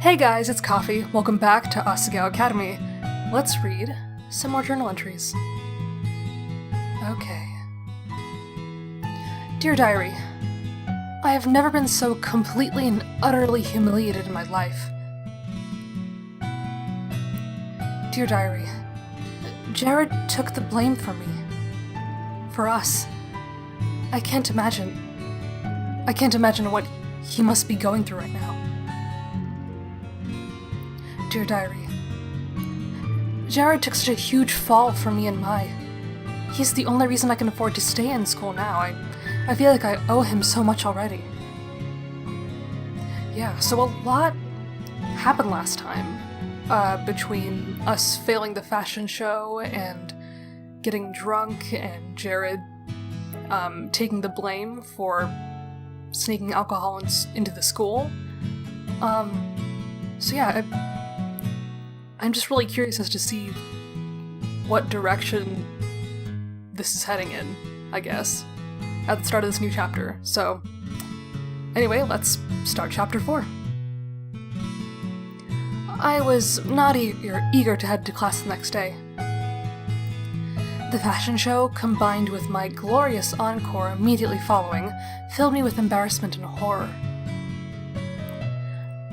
Hey guys, it's Coffee. Welcome back to Asagao Academy. Let's read some more journal entries. Okay. Dear Diary, I have never been so completely and utterly humiliated in my life. Dear Diary, Jared took the blame for me. For us. I can't imagine what he must be going through right now. Dear Diary, Jared took such a huge fall for me and Mai. He's the only reason I can afford to stay in school now. I feel like I owe him so much already. Yeah, so a lot happened last time, between us failing the fashion show and getting drunk and Jared taking the blame for sneaking alcohol into the school. So yeah, I'm just really curious as to see what direction this is heading in, I guess, at the start of this new chapter. So, anyway, let's start chapter 4. I was not eager to head to class the next day. The fashion show, combined with my glorious encore immediately following, filled me with embarrassment and horror.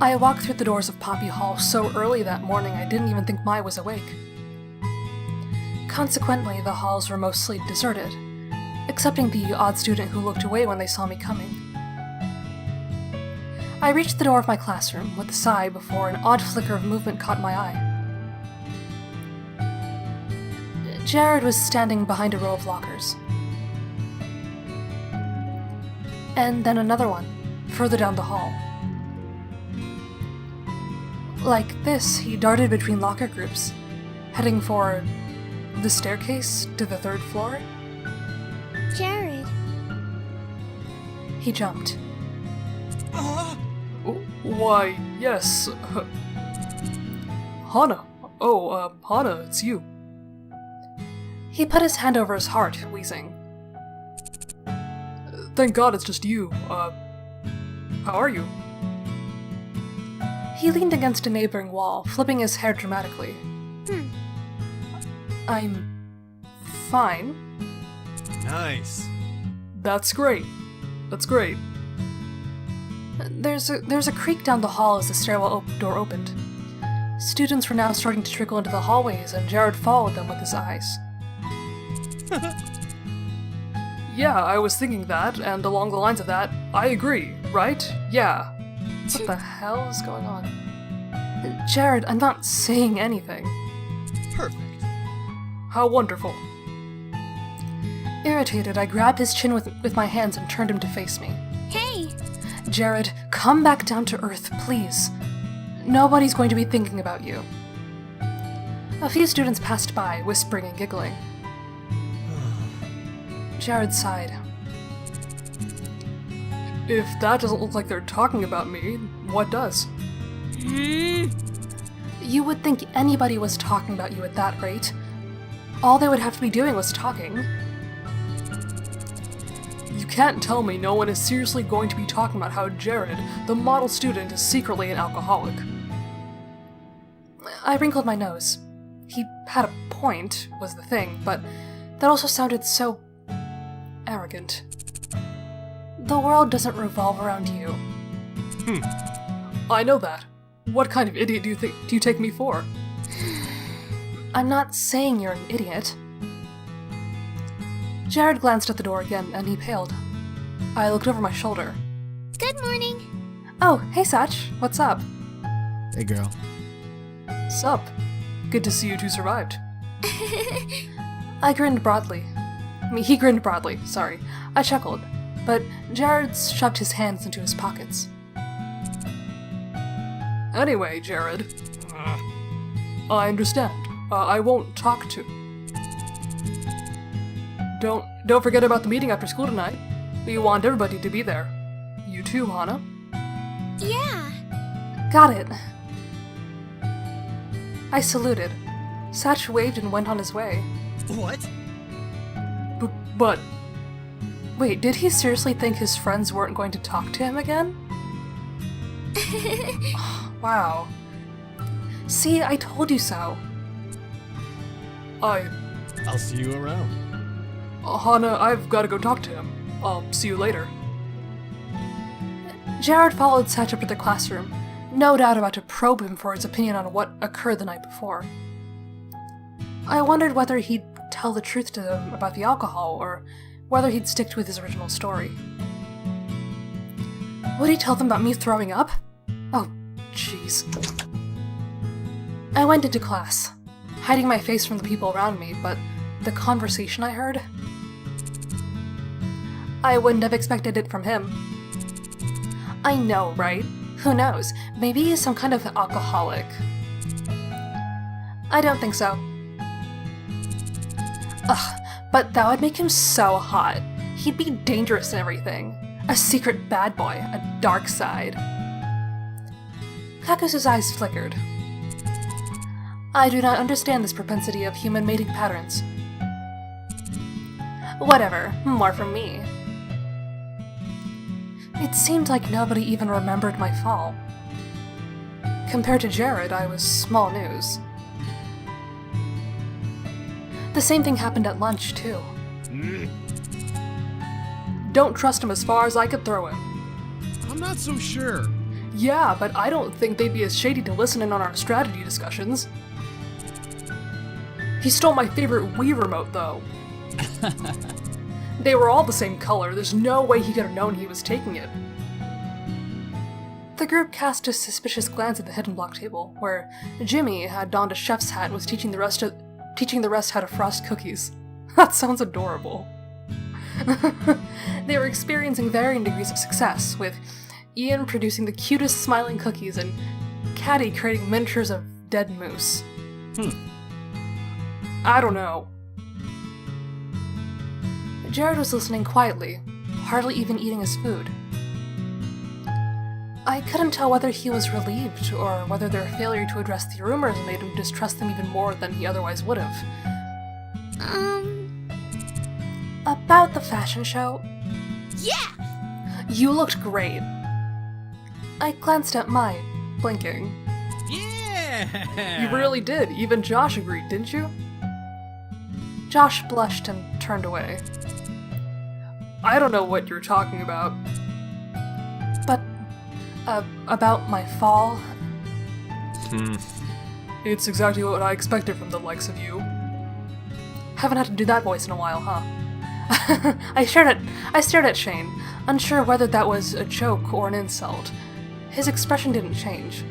I walked through the doors of Poppy Hall so early that morning I didn't even think Mai was awake. Consequently, the halls were mostly deserted, excepting the odd student who looked away when they saw me coming. I reached the door of my classroom with a sigh before an odd flicker of movement caught my eye. Jared was standing behind a row of lockers. And then another one, further down the hall. Like this, he darted between locker groups, heading for the staircase to the 3rd floor. Jared. He jumped. Why, yes. Hana. Oh, Hana, it's you. He put his hand over his heart, wheezing. Thank God it's just you. How are you? He leaned against a neighboring wall, flipping his hair dramatically. I'm fine. Nice. That's great. That's great. There's a creak down the hall as the stairwell door opened. Students were now starting to trickle into the hallways, and Jared followed them with his eyes. Yeah, I was thinking that, and along the lines of that, I agree, right? Yeah. What the hell is going on? Jared, I'm not saying anything. Perfect. How wonderful. Irritated, I grabbed his chin with my hands and turned him to face me. Hey! Jared, come back down to earth, please. Nobody's going to be thinking about you. A few students passed by, whispering and giggling. Jared sighed. If that doesn't look like they're talking about me, what does? You would think anybody was talking about you at that rate. All they would have to be doing was talking. You can't tell me no one is seriously going to be talking about how Jared, the model student, is secretly an alcoholic. I wrinkled my nose. He had a point, was the thing, but that also sounded so arrogant. The world doesn't revolve around you. I know that. What kind of idiot do you take me for? I'm not saying you're an idiot. Jared glanced at the door again, and he paled. I looked over my shoulder. Good morning. Oh, hey Sach, what's up? Hey, girl. Sup? Good to see you two survived. I grinned broadly. He grinned broadly, sorry. I chuckled, but Jared shoved his hands into his pockets. Anyway, Jared. I understand. I won't talk to. Don't forget about the meeting after school tonight. We want everybody to be there. You too, Hana. Yeah. Got it. I saluted. Satch waved and went on his way. What? But... Wait, did he seriously think his friends weren't going to talk to him again? Wow. See, I told you so. I'll see you around. Hana, I've gotta go talk to him. I'll see you later. Jared followed Satch up to the classroom, no doubt about to probe him for his opinion on what occurred the night before. I wondered whether he'd tell the truth to them about the alcohol, or whether he'd stick with his original story. Would he tell them about me throwing up? Oh, jeez. I went into class, hiding my face from the people around me, but the conversation I heard... I wouldn't have expected it from him. I know, right? Who knows? Maybe he's some kind of alcoholic. I don't think so. Ugh, but that would make him so hot. He'd be dangerous and everything. A secret bad boy, a dark side. Kakus's eyes flickered. I do not understand this propensity of human mating patterns. Whatever, more from me. It seemed like nobody even remembered my fall. Compared to Jared, I was small news. The same thing happened at lunch, too. Don't trust him as far as I could throw him. I'm not so sure. Yeah, but I don't think they'd be as shady to listen in on our strategy discussions. He stole my favorite Wii remote, though. They were all the same color, there's no way he could have known he was taking it. The group cast a suspicious glance at the hidden block table, where Jimmy had donned a chef's hat and was teaching the rest how to frost cookies. That sounds adorable. They were experiencing varying degrees of success, with Ian producing the cutest smiling cookies and Caddy creating miniatures of dead moose. I don't know. Jared was listening quietly, hardly even eating his food. I couldn't tell whether he was relieved, or whether their failure to address the rumors made him distrust them even more than he otherwise would have. About the fashion show? Yeah! You looked great. I glanced at mine, blinking. Yeah! You really did. Even Josh agreed, didn't you? Josh blushed and turned away. I don't know what you're talking about. But, about my fall? It's exactly what I expected from the likes of you. Haven't had to do that voice in a while, huh? I stared at Shane, unsure whether that was a joke or an insult. His expression didn't change.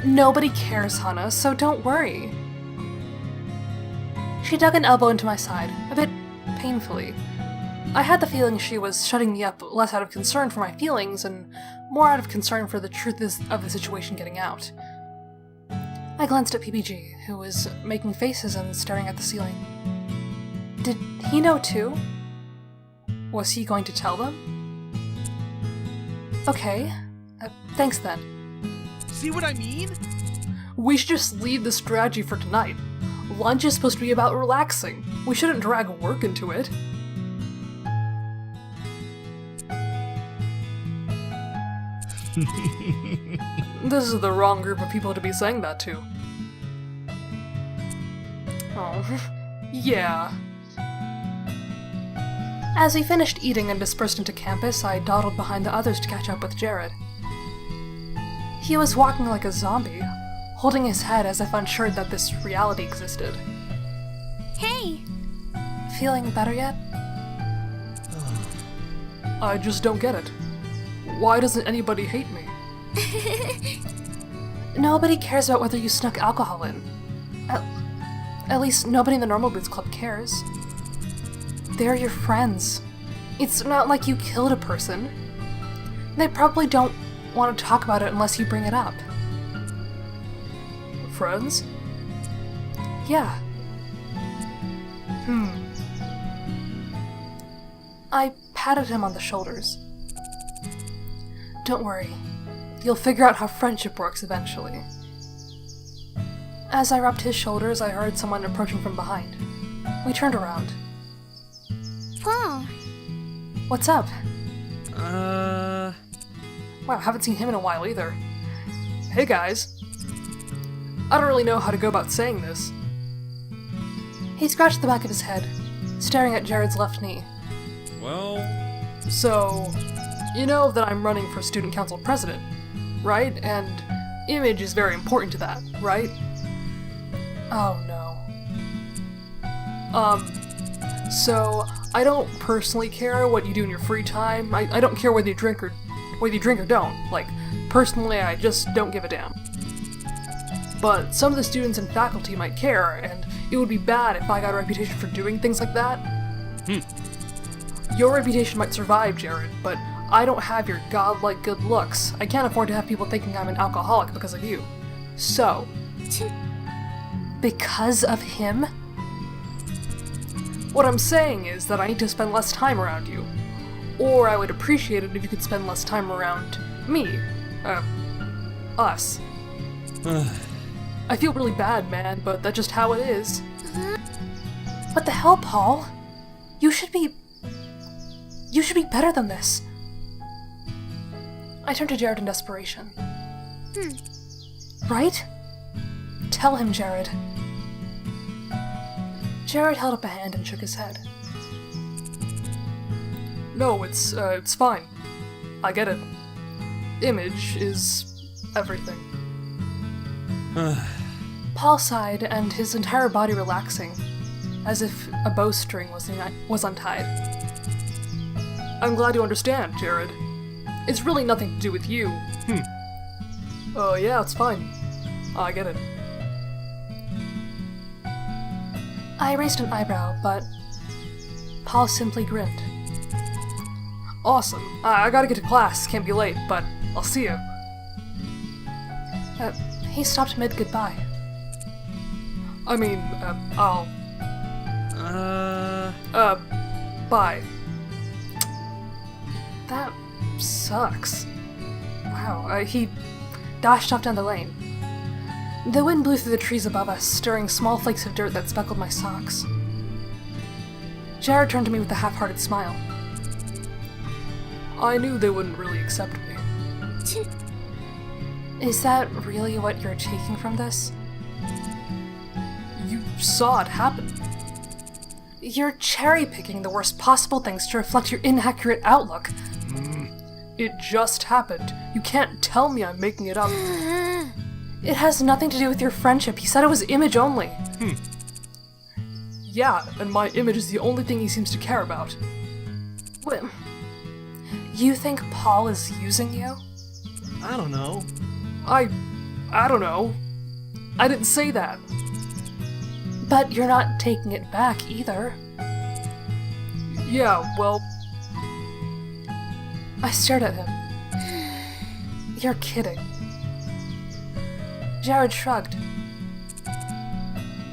Nobody cares, Hana, so don't worry. She dug an elbow into my side, a bit painfully. I had the feeling she was shutting me up less out of concern for my feelings and more out of concern for the truth of the situation getting out. I glanced at PPG, who was making faces and staring at the ceiling. Did he know too? Was he going to tell them? Okay. Thanks then. See what I mean? We should just leave the strategy for tonight. Lunch is supposed to be about relaxing. We shouldn't drag work into it. This is the wrong group of people to be saying that to. Oh, yeah. As we finished eating and dispersed into campus, I dawdled behind the others to catch up with Jared. He was walking like a zombie, holding his head as if unsure that this reality existed. Hey! Feeling better yet? I just don't get it. Why doesn't anybody hate me? Nobody cares about whether you snuck alcohol in. At least nobody in the Normal Boots Club cares. They're your friends. It's not like you killed a person. They probably don't want to talk about it unless you bring it up. Friends? Yeah. I patted him on the shoulders. Don't worry. You'll figure out how friendship works eventually. As I rubbed his shoulders, I heard someone approaching from behind. We turned around. Paul! What's up? Wow, haven't seen him in a while either. Hey guys. I don't really know how to go about saying this. He scratched the back of his head, staring at Jared's left knee. Well... So, you know that I'm running for student council president, right? And image is very important to that, right? Oh no. So I don't personally care what you do in your free time. I don't care whether you drink or don't. Like, personally, I just don't give a damn. But some of the students and faculty might care, and it would be bad if I got a reputation for doing things like that. Your reputation might survive, Jared, but I don't have your godlike good looks. I can't afford to have people thinking I'm an alcoholic because of you. So... Because of him? What I'm saying is that I need to spend less time around you. Or I would appreciate it if you could spend less time around me. Us. I feel really bad, man, but that's just how it is. What the hell, Paul? You should be better than this. I turned to Jared in desperation. Right? Tell him, Jared. Jared held up a hand and shook his head. No, it's fine. I get it. Image is everything. Paul sighed, and his entire body relaxing, as if a bowstring was untied. I'm glad you understand, Jared. It's really nothing to do with you. Yeah, it's fine. I get it. I raised an eyebrow, but Paul simply grinned. Awesome. I gotta get to class, can't be late, but I'll see you. He stopped mid-goodbye. I mean, I'll... bye. That sucks. Wow, he dashed off down the lane. The wind blew through the trees above us, stirring small flakes of dirt that speckled my socks. Jared turned to me with a half-hearted smile. I knew they wouldn't really accept me. Is that really what you're taking from this? You saw it happen. You're cherry-picking the worst possible things to reflect your inaccurate outlook. It just happened. You can't tell me I'm making it up. It has nothing to do with your friendship. He said it was image only. Yeah, and my image is the only thing he seems to care about. Wait, you think Paul is using you? I don't know. I don't know. I didn't say that. But you're not taking it back either. Yeah, well... I stared at him. You're kidding. Jared shrugged.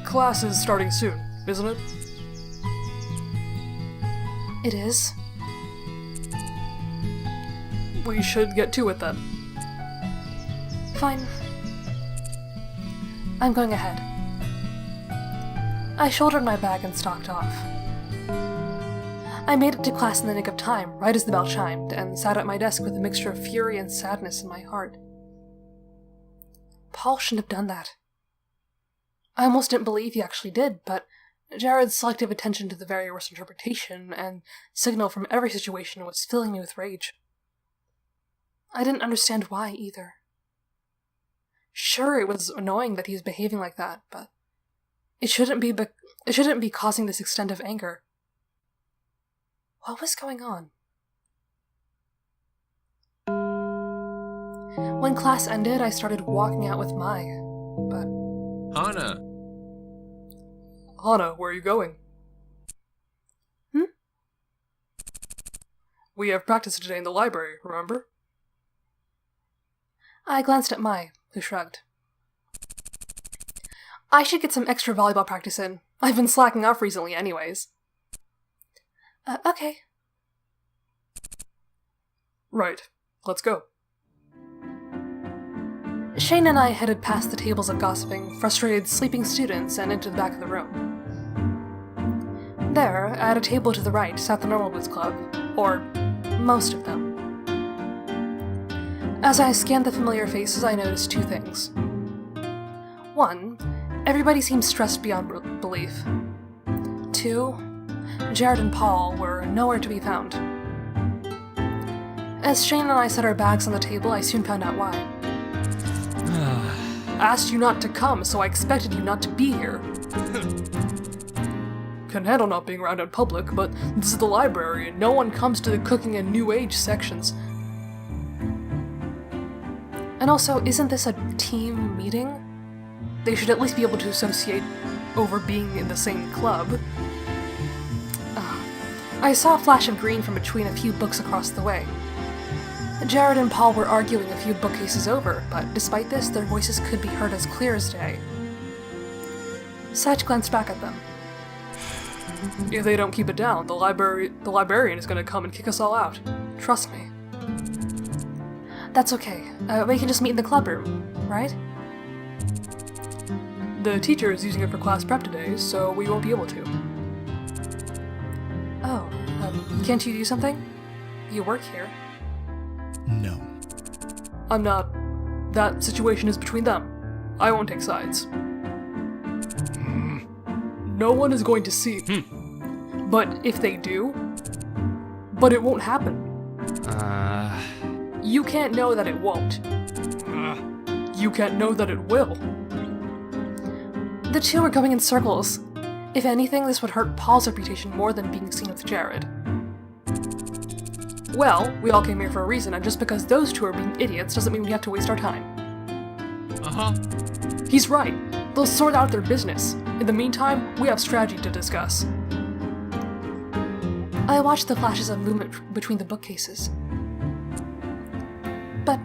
Class is starting soon, isn't it? It is. We should get to it then. Fine. I'm going ahead. I shouldered my bag and stalked off. I made it to class in the nick of time, right as the bell chimed, and sat at my desk with a mixture of fury and sadness in my heart. Paul shouldn't have done that. I almost didn't believe he actually did, but Jared's selective attention to the very worst interpretation and signal from every situation was filling me with rage. I didn't understand why either. Sure, it was annoying that he was behaving like that, but it shouldn't be causing this extent of anger. What was going on? When class ended, I started walking out with Mai, but... Hana! Hana, where are you going? We have practice today in the library, remember? I glanced at Mai, who shrugged. I should get some extra volleyball practice in. I've been slacking off recently anyways. Okay. Right. Let's go. Shane and I headed past the tables of gossiping, frustrated sleeping students and into the back of the room. There, at a table to the right, sat the Normal Blues Club, or most of them. As I scanned the familiar faces, I noticed two things. One, everybody seemed stressed beyond belief. Two, Jared and Paul were nowhere to be found. As Shane and I set our bags on the table, I soon found out why. Asked you not to come, so I expected you not to be here. Can handle not being around in public, but this is the library and no one comes to the cooking and new age sections. And also, isn't this a team meeting? They should at least be able to associate over being in the same club. I saw a flash of green from between a few books across the way. Jared and Paul were arguing a few bookcases over, but despite this, their voices could be heard as clear as day. Satch glanced back at them. If they don't keep it down, the librarian is going to come and kick us all out. Trust me. That's okay. We can just meet in the club room, right? The teacher is using it for class prep today, so we won't be able to. Oh, can't you do something? You work here. No. I'm not. That situation is between them. I won't take sides. No one is going to see. But if they do... But it won't happen. You can't know that it won't. You can't know that it will. The two were going in circles. If anything, this would hurt Paul's reputation more than being seen with Jared. Well, we all came here for a reason, and just because those two are being idiots doesn't mean we have to waste our time. He's right. They'll sort out their business. In the meantime, we have strategy to discuss. I watched the flashes of movement between the bookcases. But...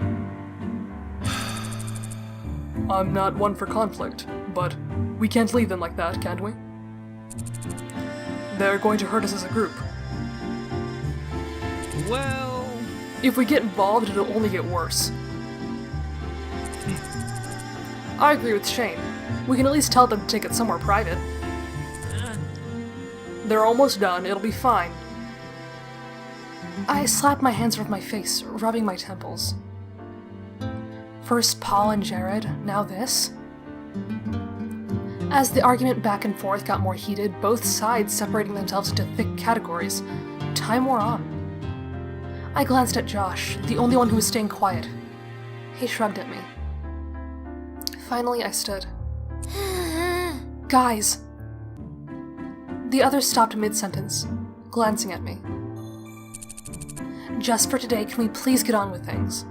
I'm not one for conflict, but we can't leave them like that, can't we? They're going to hurt us as a group. Well... If we get involved, it'll only get worse. I agree with Shane. We can at least tell them to take it somewhere private. They're almost done, it'll be fine. I slapped my hands over my face, rubbing my temples. First Paul and Jared, now this? As the argument back and forth got more heated, both sides separating themselves into thick categories, time wore on. I glanced at Josh, the only one who was staying quiet. He shrugged at me. Finally, I stood. Guys! The others stopped mid-sentence, glancing at me. Just for today, can we please get on with things?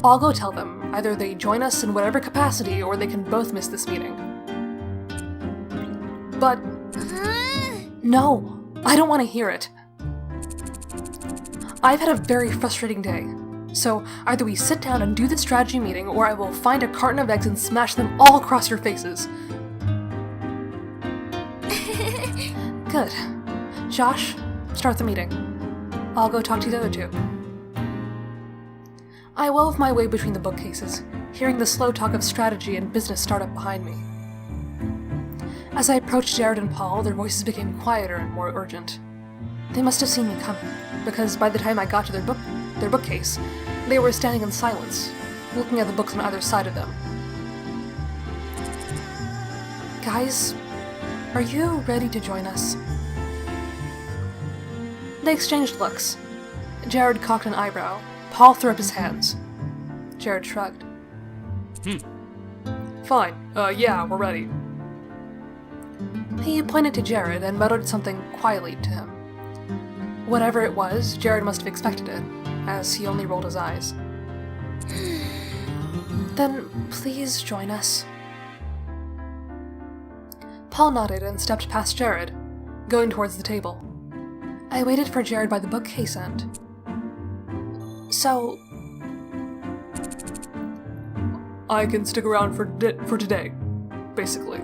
I'll go tell them. Either they join us in whatever capacity, or they can both miss this meeting. But... No! I don't want to hear it. I've had a very frustrating day. So, either we sit down and do the strategy meeting, or I will find a carton of eggs and smash them all across your faces. Good. Josh, start the meeting. I'll go talk to the other two. I wove my way between the bookcases, hearing the slow talk of strategy and business startup behind me. As I approached Jared and Paul, their voices became quieter and more urgent. They must have seen me coming, because by the time I got to their bookcase, they were standing in silence, looking at the books on either side of them. Guys, are you ready to join us? They exchanged looks. Jared cocked an eyebrow. Paul threw up his hands. Jared shrugged. Fine. Yeah, we're ready. He pointed to Jared and muttered something quietly to him. Whatever it was, Jared must have expected it, as he only rolled his eyes. Then, please join us. Paul nodded and stepped past Jared, going towards the table. I waited for Jared by the bookcase end. So... I can stick around for today, basically.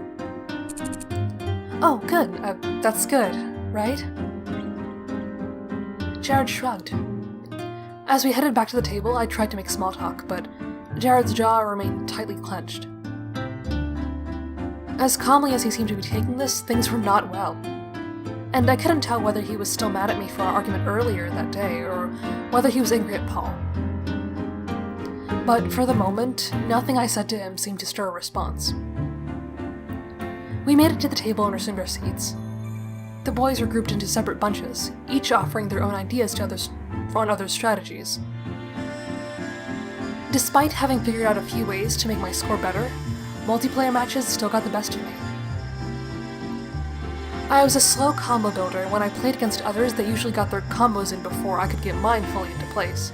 Oh, good. That's good, right? Jared shrugged. As we headed back to the table, I tried to make small talk, but Jared's jaw remained tightly clenched. As calmly as he seemed to be taking this, things were not well. And I couldn't tell whether he was still mad at me for our argument earlier that day, or whether he was angry at Paul. but for the moment, nothing I said to him seemed to stir a response. We made it to the table and resumed our seats. The boys were grouped into separate bunches, each offering their own ideas to others on other strategies. Despite having figured out a few ways to make my score better, multiplayer matches still got the best of me. I was a slow combo builder when I played against others that usually got their combos in before I could get mine fully into place.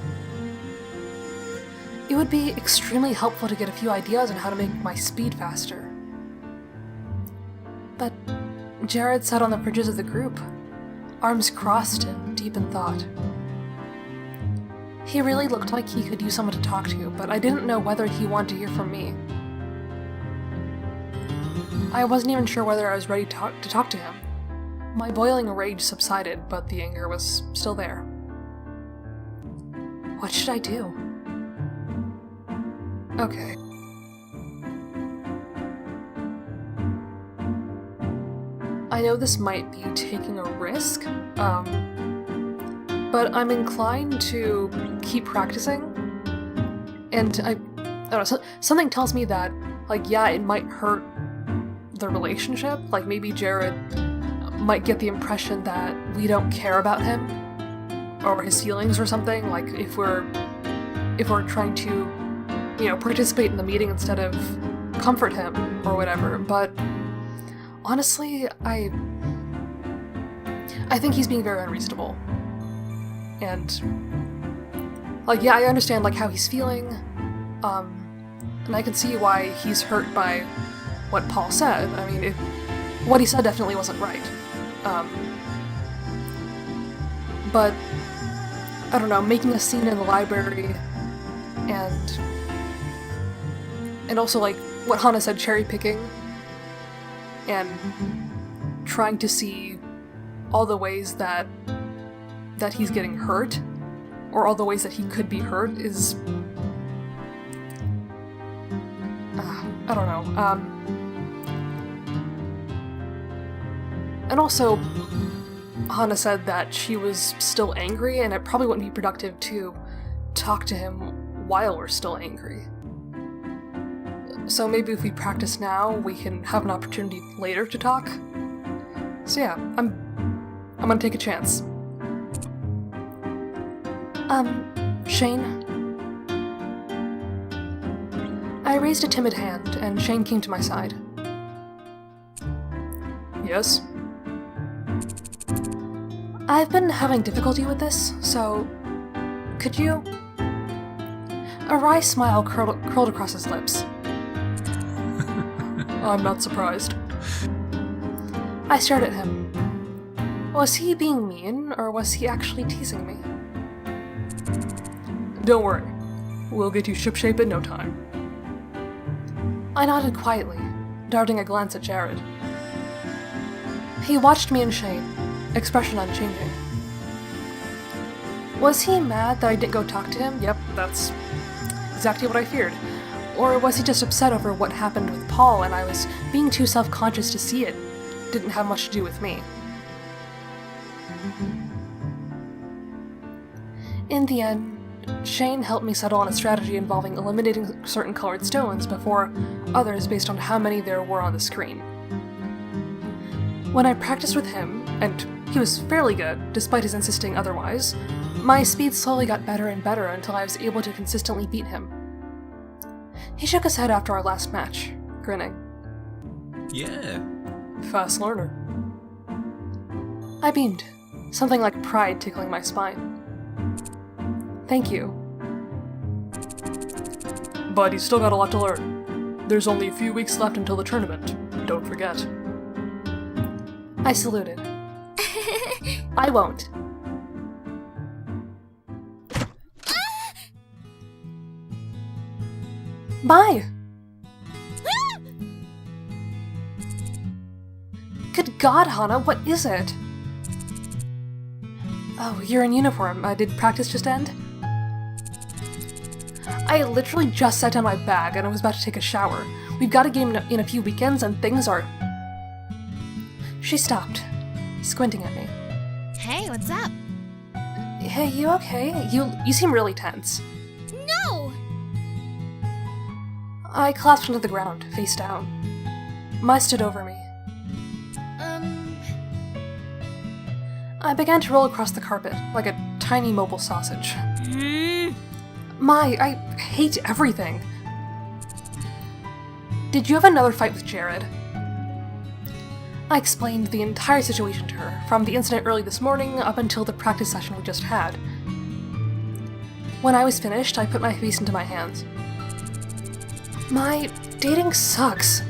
It would be extremely helpful to get a few ideas on how to make my speed faster. But Jared sat on the fringes of the group, arms crossed and deep in thought. He really looked like he could use someone to talk to, but I didn't know whether he wanted to hear from me. I wasn't even sure whether I was ready to talk to him. My boiling rage subsided, but the anger was still there. What should I do? Okay. I know this might be taking a risk, but I'm inclined to keep practicing, and I don't know, something tells me that, like, yeah, it might hurt the relationship, like maybe Jared might get the impression that we don't care about him, or his feelings or something, like if we're trying to, participate in the meeting instead of comfort him, or whatever, but honestly, I think he's being very unreasonable. And, like, yeah, I understand, like, how he's feeling, and I can see why he's hurt by what Paul said. I mean, what he said definitely wasn't right. But, I don't know, making a scene in the library, and also, like, what Hana said, cherry-picking, and trying to see all the ways that he's getting hurt, or all the ways that he could be hurt is... I don't know. And also, Hana said that she was still angry, and it probably wouldn't be productive to talk to him while we're still angry. So maybe if we practice now, we can have an opportunity later to talk. So yeah, I'm gonna take a chance. Shane? I raised a timid hand, and Shane came to my side. Yes? I've been having difficulty with this, so could you... A wry smile curled across his lips. I'm not surprised. I stared at him. Was he being mean, or was he actually teasing me? Don't worry. We'll get you shipshape in no time. I nodded quietly, darting a glance at Jared. He watched me and Shane, expression unchanging. Was he mad that I didn't go talk to him? Yep, that's exactly what I feared. Or was he just upset over what happened with Paul and I was being too self-conscious to see it? Didn't have much to do with me. In the end, Shane helped me settle on a strategy involving eliminating certain colored stones before others based on how many there were on the screen. When I practiced with him, and he was fairly good despite his insisting otherwise, my speed slowly got better and better until I was able to consistently beat him. He shook his head after our last match, grinning. Yeah. Fast learner. I beamed, something like pride tickling my spine. Thank you. But he's still got a lot to learn. There's only a few weeks left until the tournament. Don't forget. I saluted. I won't. Bye! Good God, Hana, what is it? Oh, you're in uniform. Did practice just end? I literally just set down my bag and I was about to take a shower. We've got a game in a few weekends and things are... She stopped, squinting at me. Hey, what's up? Hey, you okay? You seem really tense. No! I collapsed onto the ground, face down. Mai stood over me. I began to roll across the carpet, like a tiny mobile sausage. Mai, I hate everything. Did you have another fight with Jared? I explained the entire situation to her, from the incident early this morning up until the practice session we just had. When I was finished, I put my face into my hands. My dating sucks.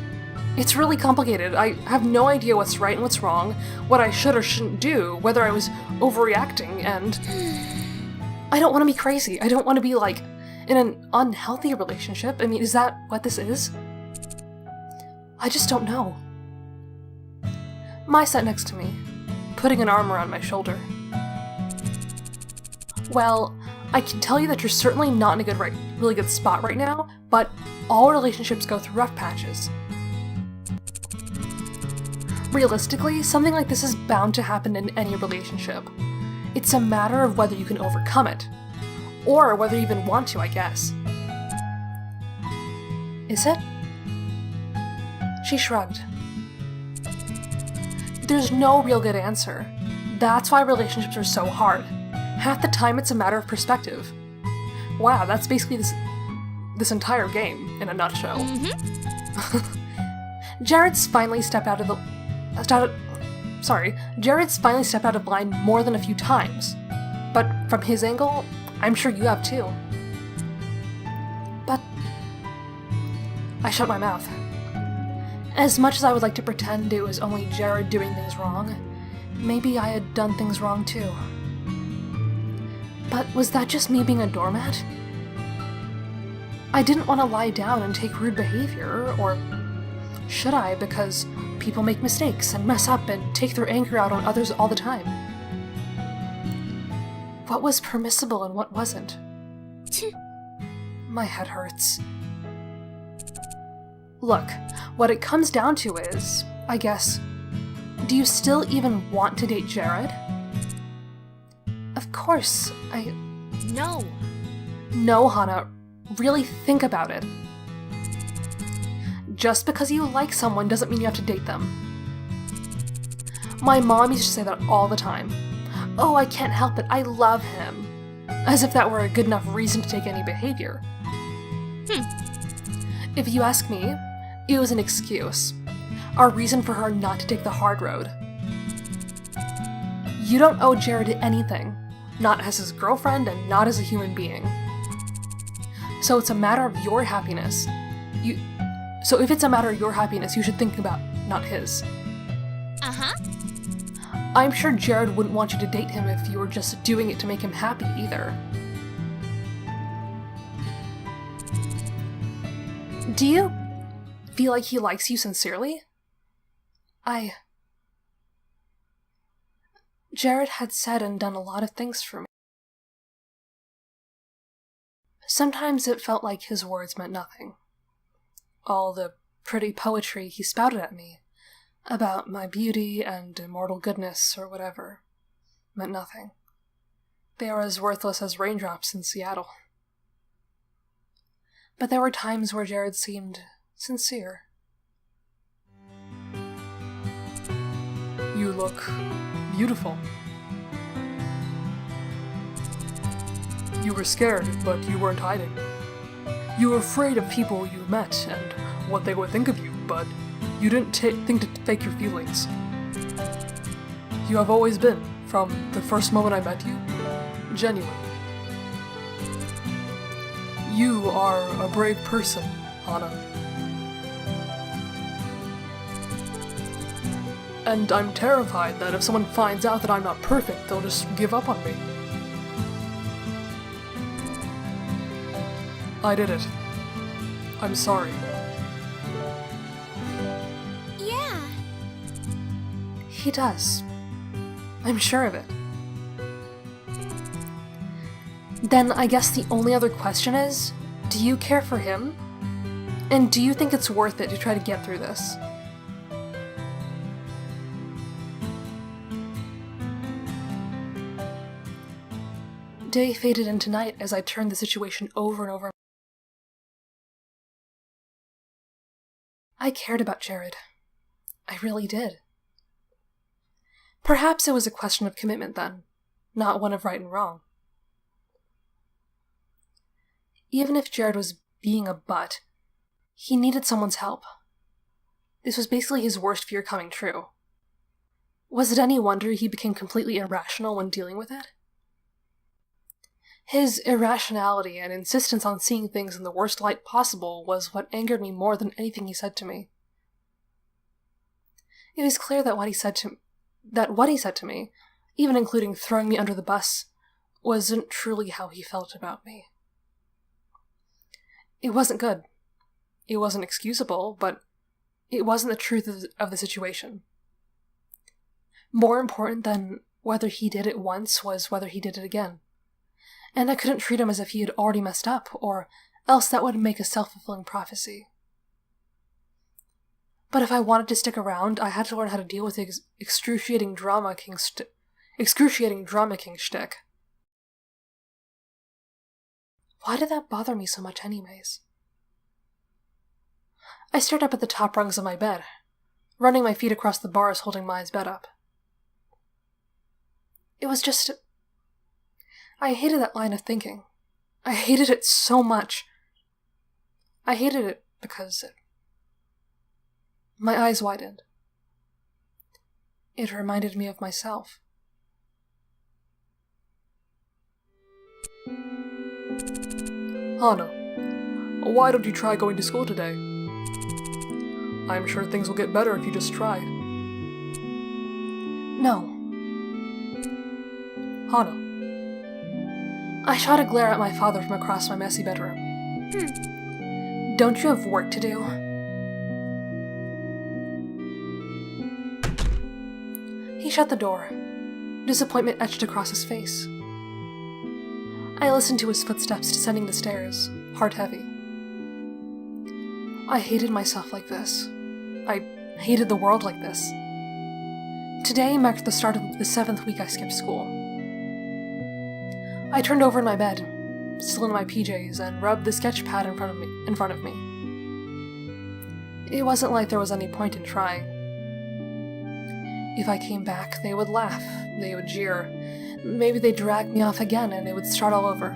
It's really complicated. I have no idea what's right and what's wrong, what I should or shouldn't do, whether I was overreacting, and I don't want to be crazy. I don't want to be, like, in an unhealthy relationship. I mean, is that what this is? I just don't know. Mai sat next to me, putting an arm around my shoulder. Well, I can tell you that you're certainly not in a really good spot right now, but all relationships go through rough patches. Realistically, something like this is bound to happen in any relationship. It's a matter of whether you can overcome it. Or whether you even want to, I guess. Is it? She shrugged. There's no real good answer. That's why relationships are so hard. Half the time it's a matter of perspective. Wow, that's basically this entire game in a nutshell. Jared's finally stepped out of line more than a few times. But from his angle, I'm sure you have too. But I shut my mouth. As much as I would like to pretend it was only Jared doing things wrong, maybe I had done things wrong too. But was that just me being a doormat? I didn't want to lie down and take rude behavior, or should I, because people make mistakes and mess up and take their anger out on others all the time? What was permissible and what wasn't? My head hurts. Look, what it comes down to is, I guess, do you still even want to date Jared? Of course, No. No, Hana, really think about it. Just because you like someone doesn't mean you have to date them. My mom used to say that all the time. Oh, I can't help it, I love him. As if that were a good enough reason to take any behavior. If you ask me, it was an excuse. A reason for her not to take the hard road. You don't owe Jared anything. Not as his girlfriend and not as a human being. So it's a matter of your happiness. So if it's a matter of your happiness, you should think about not his. I'm sure Jared wouldn't want you to date him if you were just doing it to make him happy either. Do you feel like he likes you sincerely? Jared had said and done a lot of things for me. Sometimes it felt like his words meant nothing. All the pretty poetry he spouted at me about my beauty and immortal goodness or whatever meant nothing. They were as worthless as raindrops in Seattle. But there were times where Jared seemed sincere. You look beautiful. You were scared, but you weren't hiding. You were afraid of people you met and what they would think of you, but you didn't think to fake your feelings. You have always been, from the first moment I met you, genuine. You are a brave person, Hana. And I'm terrified that if someone finds out that I'm not perfect, they'll just give up on me. I did it. I'm sorry. Yeah. He does. I'm sure of it. Then I guess the only other question is, do you care for him? And do you think it's worth it to try to get through this? Day faded into night as I turned the situation over and over I cared about Jared. I really did. Perhaps it was a question of commitment then, not one of right and wrong. Even if Jared was being a butt, he needed someone's help. This was basically his worst fear coming true. Was it any wonder he became completely irrational when dealing with it? His irrationality and insistence on seeing things in the worst light possible was what angered me more than anything he said to me. It was clear that what he said to me, even including throwing me under the bus, wasn't truly how he felt about me. It wasn't good. It wasn't excusable, but it wasn't the truth of the situation. More important than whether he did it once was whether he did it again. And I couldn't treat him as if he had already messed up, or else that would make a self-fulfilling prophecy. But if I wanted to stick around, I had to learn how to deal with the excruciating drama king shtick. Why did that bother me so much anyways? I stared up at the top rungs of my bed, running my feet across the bars holding Mai's bed up. It was just... I hated that line of thinking. I hated it so much. I hated it because... My eyes widened. It reminded me of myself. Hana, why don't you try going to school today? I'm sure things will get better if you just try. No. Hana. I shot a glare at my father from across my messy bedroom. Don't you have work to do? He shut the door. Disappointment etched across his face. I listened to his footsteps descending the stairs, heart heavy. I hated myself like this. I hated the world like this. Today marked the start of the 7th week I skipped school. I turned over in my bed, still in my PJs, and rubbed the sketch pad in front of me. It wasn't like there was any point in trying. If I came back, they would laugh, they would jeer, maybe they'd drag me off again and it would start all over.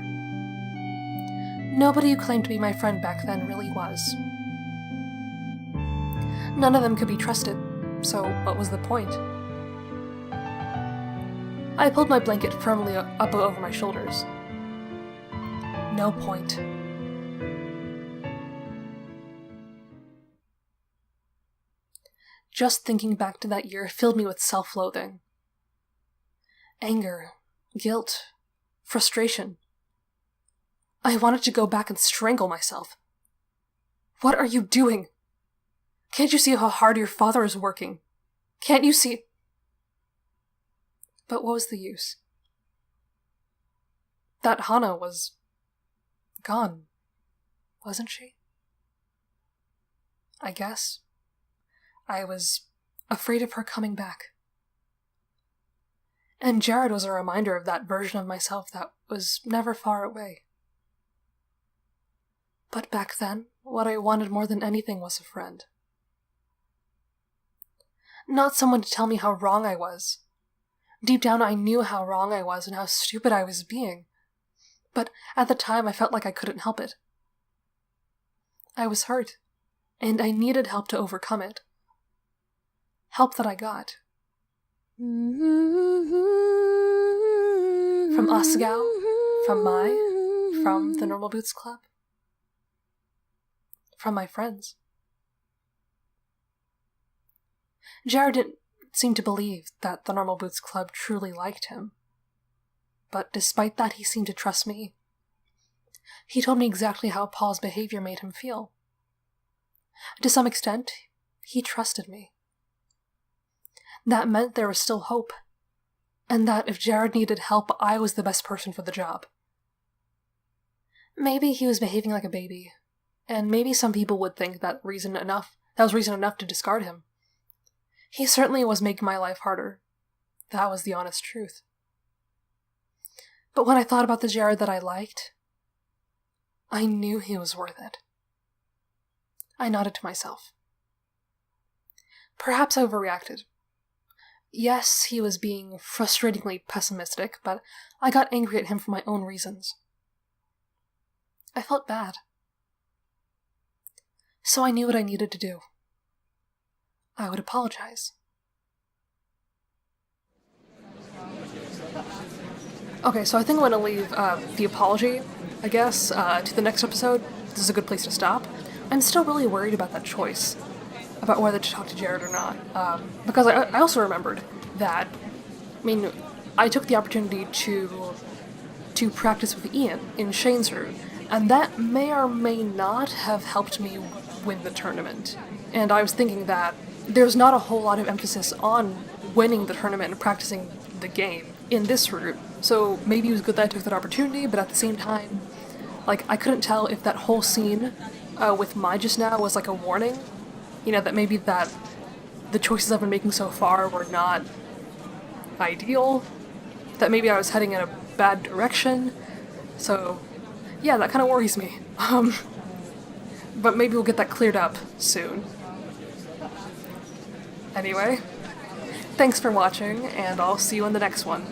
Nobody who claimed to be my friend back then really was. None of them could be trusted, so what was the point? I pulled my blanket firmly up over my shoulders. No point. Just thinking back to that year filled me with self-loathing. Anger, guilt, frustration. I wanted to go back and strangle myself. What are you doing? Can't you see how hard your father is working? Can't you see... But what was the use? That Hana was... gone, wasn't she? I guess. I was afraid of her coming back. And Jared was a reminder of that version of myself that was never far away. But back then, what I wanted more than anything was a friend. Not someone to tell me how wrong I was. Deep down I knew how wrong I was and how stupid I was being. But at the time I felt like I couldn't help it. I was hurt, and I needed help to overcome it. Help that I got. From Asagao, from Mai, from the Normal Boots Club, from my friends. Jared didn't seem to believe that the Normal Boots Club truly liked him. But despite that, he seemed to trust me. He told me exactly how Paul's behavior made him feel. To some extent, he trusted me. That meant there was still hope, and that if Jared needed help, I was the best person for the job. Maybe he was behaving like a baby, and maybe some people would think that was reason enough to discard him. He certainly was making my life harder. That was the honest truth. But when I thought about the Jared that I liked, I knew he was worth it. I nodded to myself. Perhaps I overreacted. Yes, he was being frustratingly pessimistic, but I got angry at him for my own reasons. I felt bad. So I knew what I needed to do. I would apologize. Okay, so I think I'm going to leave the apology, I guess, to the next episode. This is a good place to stop. I'm still really worried about that choice, about whether to talk to Jared or not, because I also remembered that, I took the opportunity to practice with Ian in Shane's room, and that may or may not have helped me win the tournament. And I was thinking that there's not a whole lot of emphasis on winning the tournament and practicing the game in this route, so maybe it was good that I took that opportunity, but at the same time, I couldn't tell if that whole scene with Mai just now was a warning, that maybe that the choices I've been making so far were not ideal, that maybe I was heading in a bad direction, so yeah, that kind of worries me. But maybe we'll get that cleared up soon. Anyway, thanks for watching, and I'll see you in the next one.